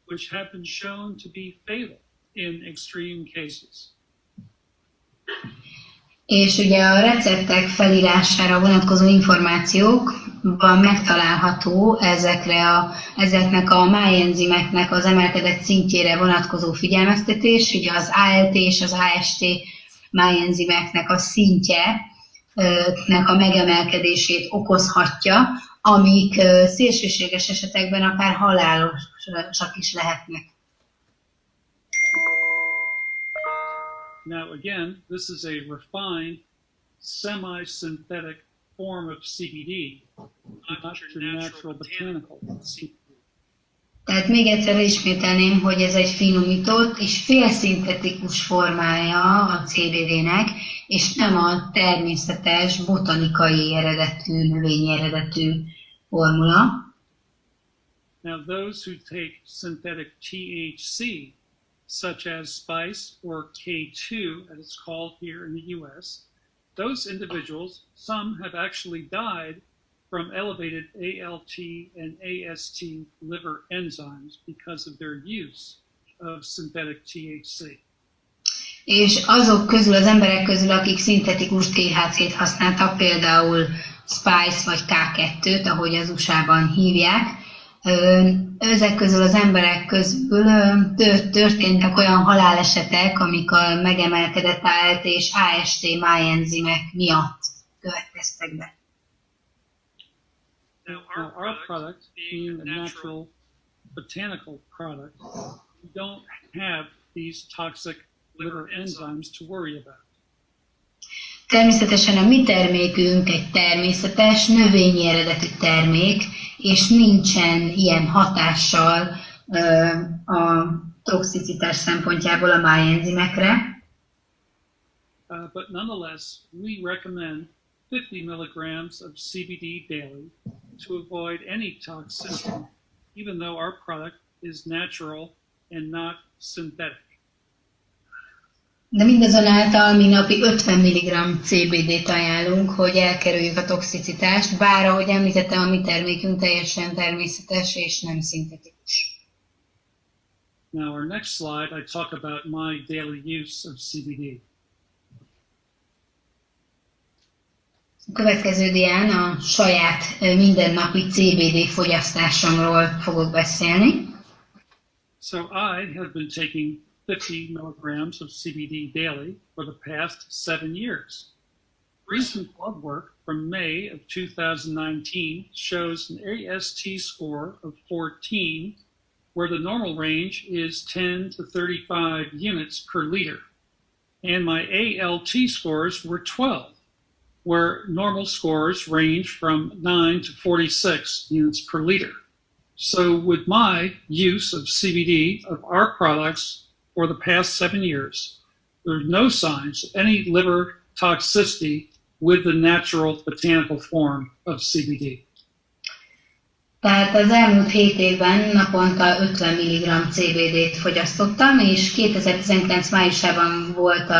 which have been shown to be fatal in extreme cases. És ugye a receptek felírására vonatkozó információkban megtalálható ezeknek a májenzimeknek az emelkedett szintjére vonatkozó figyelmeztetés, ugye az ALT és az AST májenzimeknek a szintje a megemelkedését okozhatja, amik szélsőséges esetekben akár halálosak is lehetnek. Now again, this is a refined, semi-synthetic form of CBD, not your natural botanical CBD. Tehát még egyszer ismételném, hogy ez egy finomított és félszintetikus formája a CBD-nek, és nem a természetes, botanikai eredetű, növényi eredetű formula. Now, those who take synthetic THC, such as spice or K2, as it's called here in the US, those individuals, some have actually died from elevated ALT and AST liver enzymes because of their use of synthetic THC. És azok közül, az emberek közül, akik szintetikus THC-t használtak, például spice vagy K2-t, ahogy az USA-ban hívják, ezek közül az emberek közül történtek olyan halálesetek, amik a megemelkedett ALT és AST májenzimek miatt következtek be. Now, our product, being a natural botanical product, we don't have these toxic liver enzymes to worry about. Természetesen a mi termékünk egy természetes, növényi eredetű termék, és nincsen ilyen hatással a toxicitás szempontjából a májenzimekre. But nonetheless, we recommend 50 milligrams of CBD daily to avoid any toxicity, even though our product is natural and not synthetic. De mindazonáltal mi napi 50 mg CBD-t ajánlunk, hogy elkerüljük a toxicitást, bár ahogy említettem, a mi termékünk teljesen természetes és nem szintetikus. Now our next slide, I talk about my daily use of CBD. A következő dián a saját mindennapi CBD fogyasztásomról fogok beszélni. So I have been taking 50 milligrams of CBD daily for the past 7 years. Recent blood work from May of 2019 shows an AST score of 14, where the normal range is 10 to 35 units per liter. And my ALT scores were 12, where normal scores range from 9 to 46 units per liter. So with my use of CBD, of our products, for the past 7 years, there's no signs of any liver toxicity with the natural botanical form of CBD. Tehát az elmúlt 7 évben naponta 50 mg CBD-t fogyasztottam, és 2019 májusában volt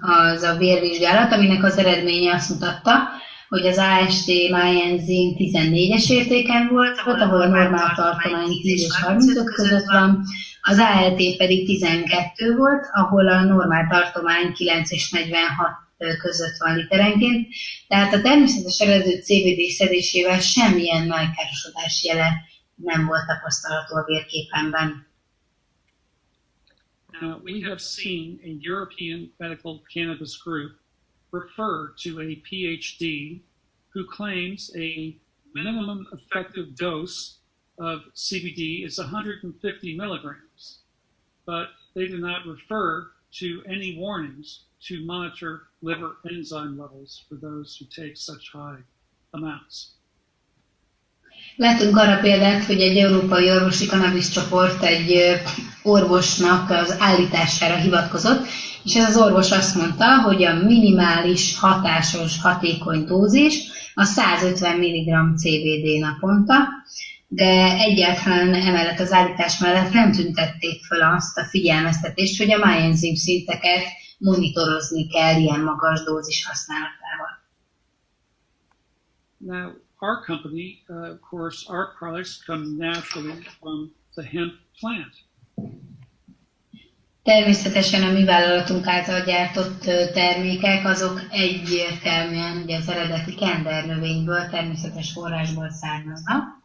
az a vérvizsgálat, aminek az eredménye azt mutatta, hogy az AST májenzim 14-es értéken volt, ahol a normál tartomány 10 és 35 között van, az ALT pedig 12 volt, ahol a normál tartomány 9 és 46 között van literenként. Tehát a természetes eredetű CBD szedésével semmilyen nagy károsodás jele nem volt tapasztalható a vérképemben. Now, we have seen a European medical cannabis group refer to a PhD who claims a minimum effective dose of CBD is 150 milligrams, but they do not refer to any warnings to monitor liver enzyme levels for those who take such high amounts. Látunk arra példát, hogy egy európai orvosi kannabisz csoport egy orvosnak az állítására hivatkozott, és ez az orvos azt mondta, hogy a minimális hatásos, hatékony dózis a 150 mg CBD naponta, de egyáltalán emellett az állítás mellett nem tüntették fel azt a figyelmeztetést, hogy a májenzim szinteket monitorozni kell ilyen magas dózis használatával. Now, our company, of course, our products come naturally from the hemp plant. Természetesen a mi vállalatunk által gyártott termékek, azok egyértelműen ugye az eredeti kender növényből, természetes forrásból származnak.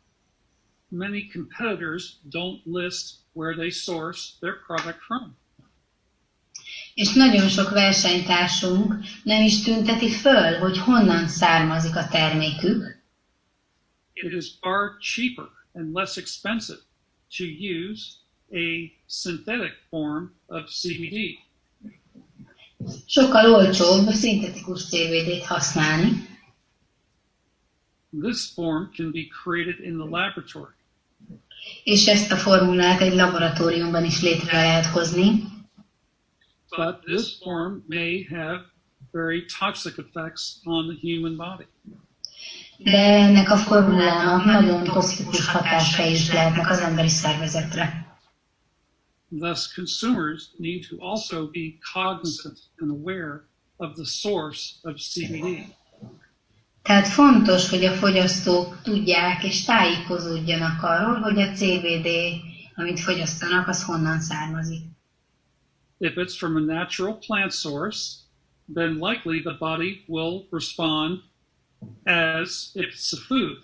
Many competitors don't list where they source their product from. És nagyon sok versenytársunk nem is tünteti föl, hogy honnan származik a termékük. It is far cheaper and less expensive to use a synthetic form of CBD. Sokkal olcsóbb szintetikus CBD-t használni. This form can be created in the laboratory. És ezt a formulát egy laboratóriumban is létre lehet hozni. But this form may have very toxic effects on the human body. De ennek a formulának nagyon toxikus hatásai is lehetnek az emberi szervezetre. Thus, consumers need to also be cognizant and aware of the source of CBD. Tehát fontos, hogy a fogyasztók tudják és tájékozódjanak arról, hogy a CBD, amit fogyasztanak, az honnan származik. If it's from a natural plant source, then likely the body will respond as if it's a food.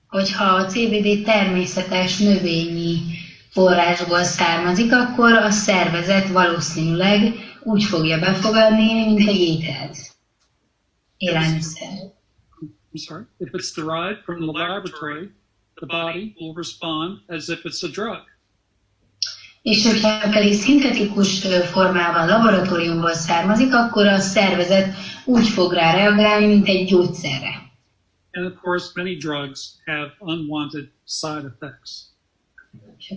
Hogyha a CBD természetes növényi forrásból származik, akkor a szervezet valószínűleg úgy fogja befogadni, mint egy ételt. Élelmiszer. I'm sorry. If it's derived from the laboratory, the body will respond as if it's a drug. És hogyha pedig szintetikus formában laboratóriumból származik, akkor a szervezet úgy fog rá reagálni, mint egy gyógyszerre. And of course, many drugs have unwanted side effects.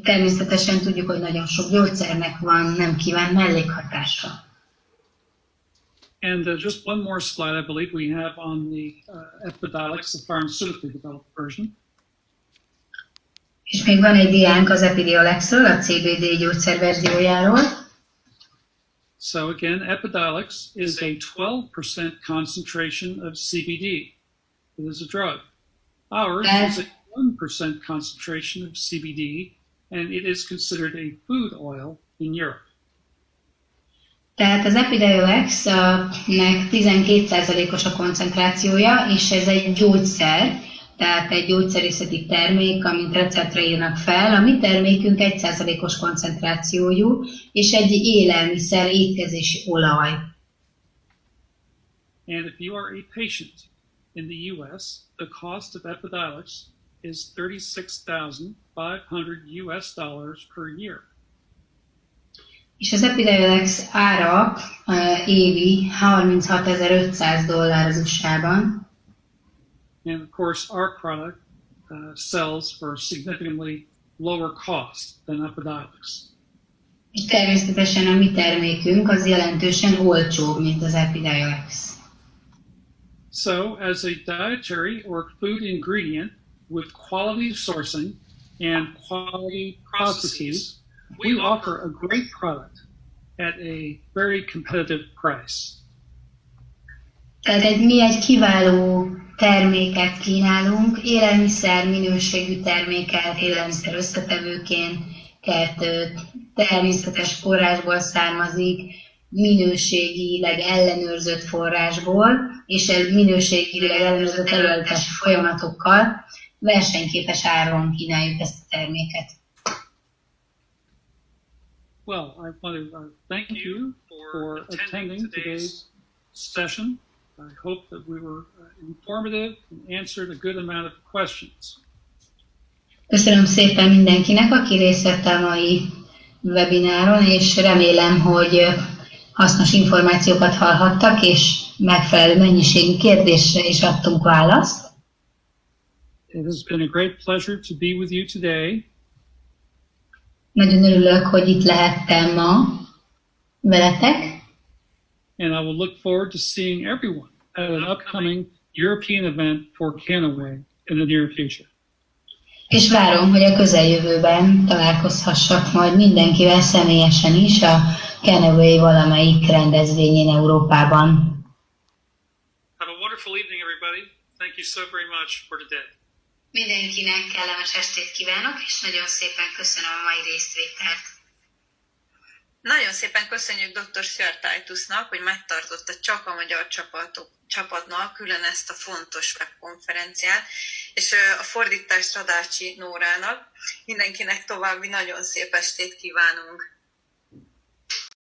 Természetesen tudjuk, hogy nagyon sok gyógyszernek van nem kívánt mellékhatása. And just one more slide, I believe we have on the Epidiolex, the pharmaceutically developed version. És még van egy diánk az Epidiolex-ről, a CBD gyógyszer verziójáról. So again, Epidiolex is a 12% concentration of CBD. It is a drug. Ours is a 1% concentration of CBD, and it is considered a food oil in Europe. Tehát az Epidiolex-nek 12%-os a koncentrációja, és ez egy gyógyszer, tehát egy gyógyszerészeti termék, amit receptre írnak fel. A mi termékünk 1%-os koncentrációjú, és egy élelmiszer, étkezési olaj. And if you are a patient in the US, the cost of Epidiolex is $36,500 per year. És az Epidiolex ára évi $36,500 az USA-ban. And of course, our product sells for significantly lower cost than Epidiolex. És természetesen a mi termékünk az jelentősen olcsóbb, mint az Epidiolex. So, as a dietary or food ingredient with quality sourcing and quality processes, we offer a great product at a very competitive price. Tehát mi egy kiváló terméket kínálunk, élelmiszer minőségű terméket, élelmiszer összetevőként, természetes forrásból származik, minőségileg ellenőrzött forrásból, és minőségileg ellenőrzött előállítási folyamatokkal versenyképes áron kínáljuk ezt a terméket. Well, I want to thank you for attending today's session. I hope that we were informative and answered a good amount of questions. Köszönöm szépen mindenkinek, aki részt vett a mai webináron, és remélem, hogy hasznos információkat hallhattak, és megfelelő mennyiségű kérdésre is adtunk választ. It has been a great pleasure to be with you today. Nagyon örülök, hogy itt lehettem ma veletek. And I will look forward to seeing everyone at an upcoming European event for Kannaway in the near future. És várom, hogy a közeljövőben találkozhassak majd mindenkivel személyesen is a Kannaway valamelyik rendezvényén Európában. Have a wonderful evening, everybody. Thank you so very much for today. Mindenkinek kellemes estét kívánok, és nagyon szépen köszönöm a mai résztvételt. Nagyon szépen köszönjük dr. Stuart Titusnak, hogy megtartotta csak a magyar csapatnak külön ezt a fontos webkonferenciát, és a fordítást Radácsi Nórának. Mindenkinek további nagyon szép estét kívánunk!